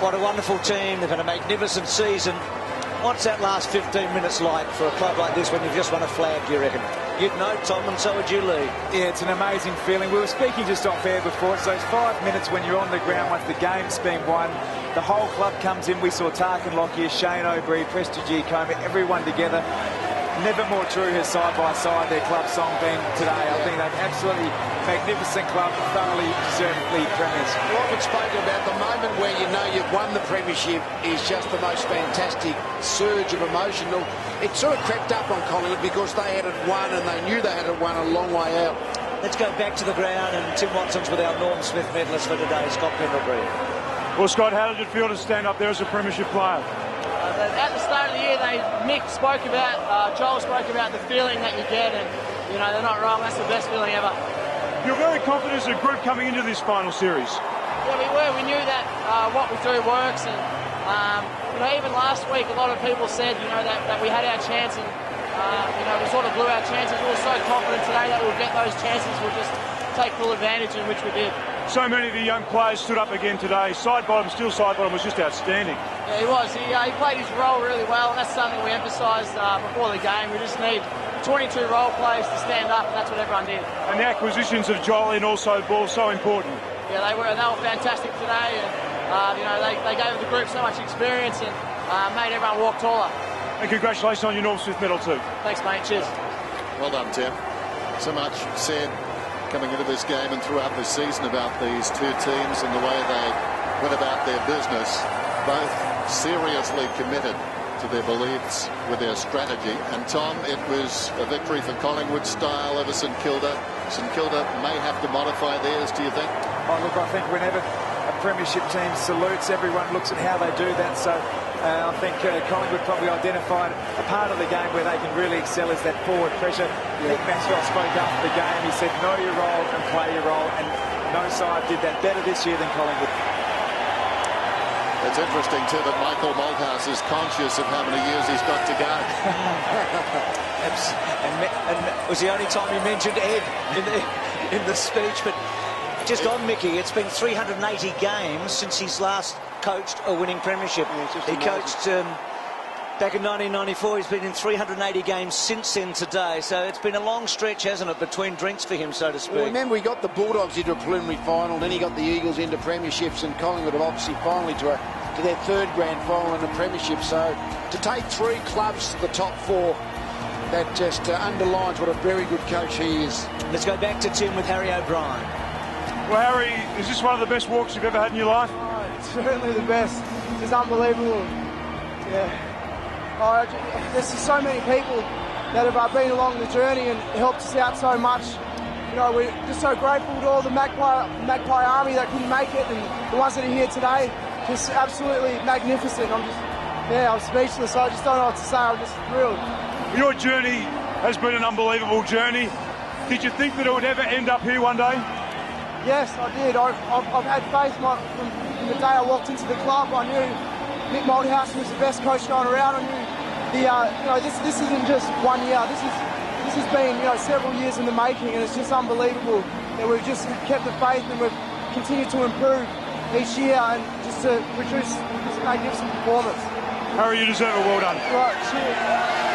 What a wonderful team. They've had a magnificent season. What's that last 15 minutes like for a club like this when you've just won a flag, do you reckon? You'd know, Tom, and so would you, Lee. Yeah, it's an amazing feeling. We were speaking just off air before. It's those 5 minutes when you're on the ground once the game's been won. The whole club comes in. We saw Tarkin Lockyer, Shane O'Brien, Prestige Comer, everyone together. Never more true here side by side, their club song being today. I think they've absolutely magnificent club, thoroughly deservedly premiers. What we spoke about, the moment where you know you've won the premiership is just the most fantastic surge of emotion. It sort of crept up on Collingwood because they had it won and they knew they had it won a long way out. Let's go back to the ground, and Tim Watson's with our Norm Smith medalist for today, Scott Pendlebury. Well, Scott, how did it feel to stand up there as a premiership player? At the start of the year, Joel spoke about the feeling that you get, and you know they're not wrong. That's the best feeling ever. You're very confident as a group coming into this final series. Yeah, we were. We knew that what we do works, and even last week, a lot of people said that we had our chance, and we sort of blew our chances. We were so confident today that we'll get those chances. We'll just take full advantage, in which we did. So many of the young players stood up again today. Side bottom was just outstanding. Yeah, he was. He played his role really well, and that's something we emphasised before the game. We just need 22 role players to stand up, and that's what everyone did. And the acquisitions of Joel and also Ball so important. Yeah, they were fantastic today, and they gave the group so much experience and made everyone walk taller. And congratulations on your Norm Smith medal too. Thanks, mate. Cheers. Well done, Tim. So much said coming into this game and throughout the season about these two teams and the way they went about their business, both seriously committed to their beliefs with their strategy. And Tom, it was a victory for Collingwood style over St Kilda. St Kilda may have to modify theirs, do you think? Oh, look, I think whenever a premiership team salutes, everyone looks at how they do that. So I think Collingwood probably identified a part of the game where they can really excel is that forward pressure. I think Maxwell spoke after the game. He said, know your role and play your role. And no side did that better this year than Collingwood. It's interesting, too, that Michael Malthouse is conscious of how many years he's got to go. and it was the only time he mentioned Ed in the speech. But just on Mickey, it's been 380 games since he's last coached a winning premiership. He coached back in 1994. He's been in 380 games since then today. So it's been a long stretch, hasn't it, between drinks for him, so to speak. Well, remember, we got the Bulldogs into a preliminary final, then he got the Eagles into premierships, and Collingwood have obviously finally to their third grand final in the premiership. So to take 3 clubs to the top 4, that just underlines what a very good coach he is. Let's go back to Tim with Harry O'Brien. Well, Harry, is this one of the best walks you've ever had in your life? Oh, it's certainly the best. It's unbelievable. Yeah. There's just so many people that have been along the journey and helped us out so much. We're just so grateful to all the Magpie Army that couldn't make it, and the ones that are here today. Just absolutely magnificent. I'm speechless. I just don't know what to say. I'm just thrilled. Your journey has been an unbelievable journey. Did you think that it would ever end up here one day? Yes, I did. I've had faith from the day I walked into the club. I knew Mick Malthouse was the best coach going around. I knew this isn't just 1 year. This has been several years in the making, and it's just unbelievable that we've just kept the faith and we've continued to improve each year and just to produce this magnificent performance. Harry, you deserve it. Well done. Right, cheers.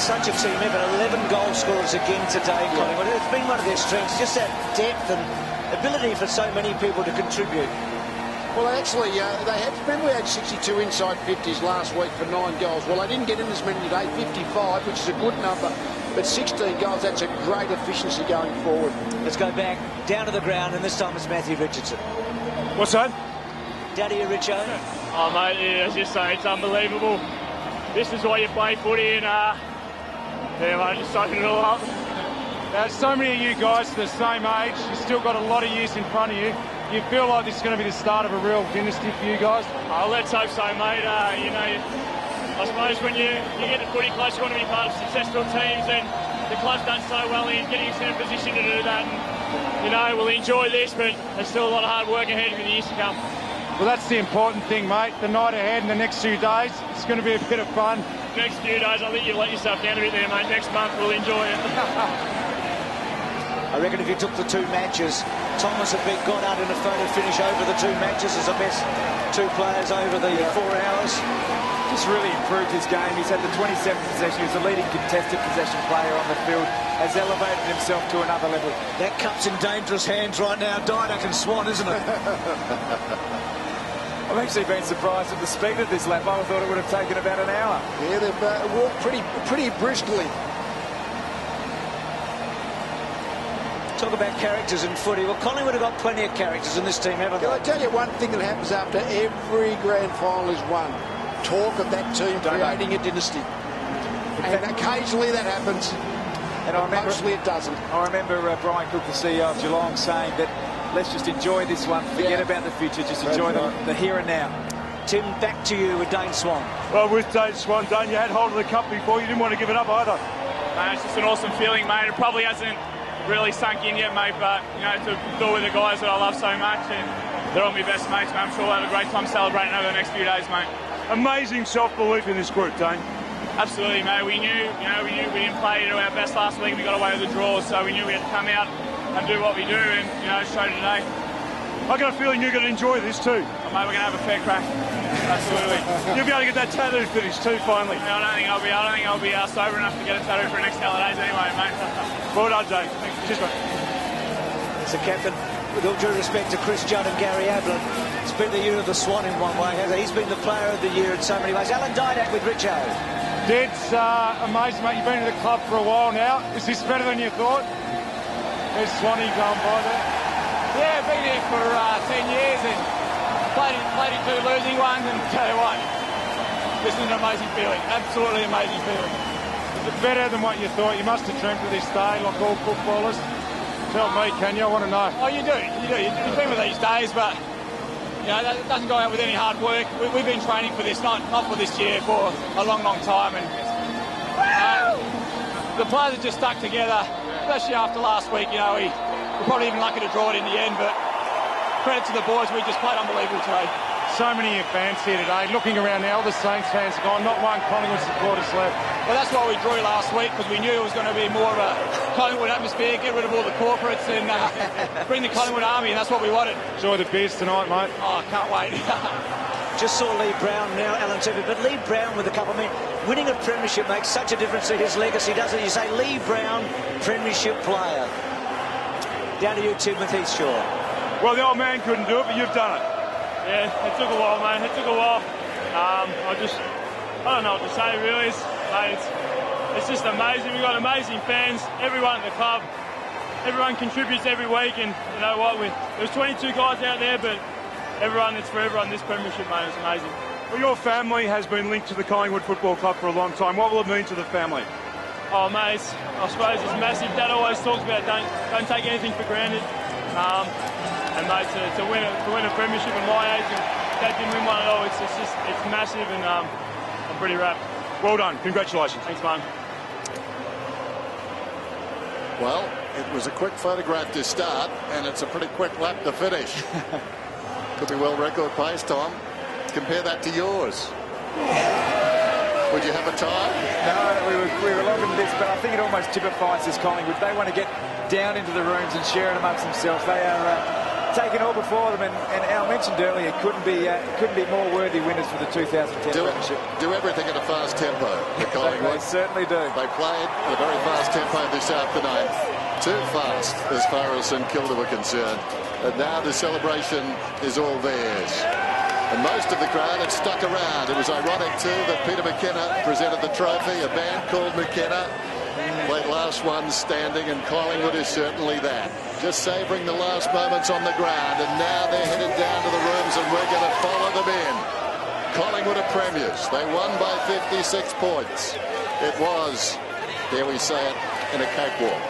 Such a team effort, 11 goal scorers again today, Collingwood. It's been one of their strengths, just that depth and ability for so many people to contribute. Well, actually, we had 62 inside 50s last week for 9 goals. Well, they didn't get in as many today, 55, which is a good number. But 16 goals, that's a great efficiency going forward. Let's go back down to the ground, and this time it's Matthew Richardson. What's that? Down to you, Richo. Oh, mate, yeah, as you say, it's unbelievable. This is why you play footy, and mate, just soaking it all up. There's so many of you guys the same age. You've still got a lot of years in front of you. You feel like this is going to be the start of a real dynasty for you guys? Oh, let's hope so, mate. I suppose when you get the footy close, you want to be part of successful teams, and the club's done so well in getting us in a position to do that. And, we'll enjoy this, but there's still a lot of hard work ahead in the years to come. Well, that's the important thing, mate. The night ahead and the next few days, it's going to be a bit of fun. Next few days, I think you've let yourself down a bit there, mate. Next month, we'll enjoy it. I reckon if you took the 2 matches, Thomas had gone out in a photo finish over the 2 matches as the best 2 players over the 4 hours. Just really improved his game. He's had the 27th possession. He's the leading contested possession player on the field. Has elevated himself to another level. That cup's in dangerous hands right now, Didak and Swan, isn't it? I've actually been surprised at the speed of this lap. I thought it would have taken about an hour. Yeah, they've walked pretty briskly. Talk about characters in footy. Well, Collingwood have got plenty of characters in this team, haven't they? Can I tell you one thing that happens after every grand final is won? Talk of that team creating a dynasty. And occasionally that happens. And mostly it doesn't. I remember Brian Cook, the CEO of Geelong, saying that let's just enjoy this one, forget about the future, just enjoy the here and now. Tim, back to you with Dane Swan. Well, with Dane Swan, Dane, you had hold of the cup before. You didn't want to give it up either. It's just an awesome feeling, mate. It probably hasn't really sunk in yet, mate, but, you know, to do it with the guys that I love so much, and they're all my best mates, mate. I'm sure we'll have a great time celebrating over the next few days, mate. Amazing self-belief in this group, Dane. Absolutely, mate. We knew we didn't play to our best last week. We got away with the draw, so we knew we had to come out and do what we do, and, you know, show today. I got a feeling you're going to enjoy this too. Oh, mate, we're going to have a fair crack. Absolutely. You'll be able to get that tattoo finished too, finally. I don't think I'll be sober enough to get a tattoo for the next couple of days anyway, mate. Well done, Dane. Cheers, mate. It's the captain. With all due respect to Chris Judd and Gary Ablett, it's been the year of the Swan in one way, hasn't it? He's been the player of the year in so many ways. Alan Didak with Richo. It's amazing, mate. You've been in the club for a while now. Is this better than you thought? There's Swanee going by there. Yeah, been here for 10 years and played in 2 losing ones, and tell you what, this is an amazing feeling. Absolutely amazing feeling. Is it better than what you thought? You must have dreamt of this day, like all footballers. Tell me, can you? I want to know. Oh, you do. You dream of these days, but you know that doesn't go out with any hard work. We've been training for this, not for this year, for a long, long time, and the players have just stuck together, especially after last week. You know, we're probably even lucky to draw it in the end, but credit to the boys. We just played unbelievable today. So many fans here today. Looking around now, all the Saints fans are gone. Not one Collingwood supporters left. Well, that's why we drew last week, because we knew it was going to be more of a Collingwood atmosphere, get rid of all the corporates and bring the Collingwood army, and that's what we wanted. Enjoy the beers tonight, mate. Oh, can't wait. Just saw Lee Brown now, Alan Tiffy, but Lee Brown with a couple of men. Winning a premiership makes such a difference to his legacy, doesn't it? You say Lee Brown, premiership player. Down to you, Tim, with Heathshaw. Well, the old man couldn't do it, but you've done it. Yeah, it took a while, mate. It took a while. I don't know what to say, really. It's just amazing. We've got amazing fans. Everyone at the club, everyone contributes every week, and you know what? There's 22 guys out there, but it's for everyone. This premiership, mate, is amazing. Well, your family has been linked to the Collingwood Football Club for a long time. What will it mean to the family? Oh, mate, I suppose it's massive. Dad always talks about don't take anything for granted. And mate, to win a premiership at my age, and Dad didn't win one at all. It's massive, and I'm pretty wrapped. Well done. Congratulations. Thanks, man. Well, it was a quick photograph to start, and it's a pretty quick lap to finish. Could be world record pace, Tom. Compare that to yours. Would you have a time? No, we were longer than this, but I think it almost typifies this Collingwood. They want to get down into the rooms and share it amongst themselves. They are taking all before them, and Al mentioned earlier, couldn't be more worthy winners for the 2010 premiership. Do everything at a fast tempo, the Collingwood. They certainly do. They played at a very fast tempo this afternoon. Too fast as far as St Kilda were concerned. And now the celebration is all theirs. And most of the crowd had stuck around. It was ironic, too, that Peter McKenna presented the trophy. A man called McKenna played last one standing, and Collingwood is certainly that. Just savouring the last moments on the ground, and now they're headed down to the rooms, and we're going to follow them in. Collingwood are premiers. They won by 56 points. It was, dare we say it, in a cakewalk.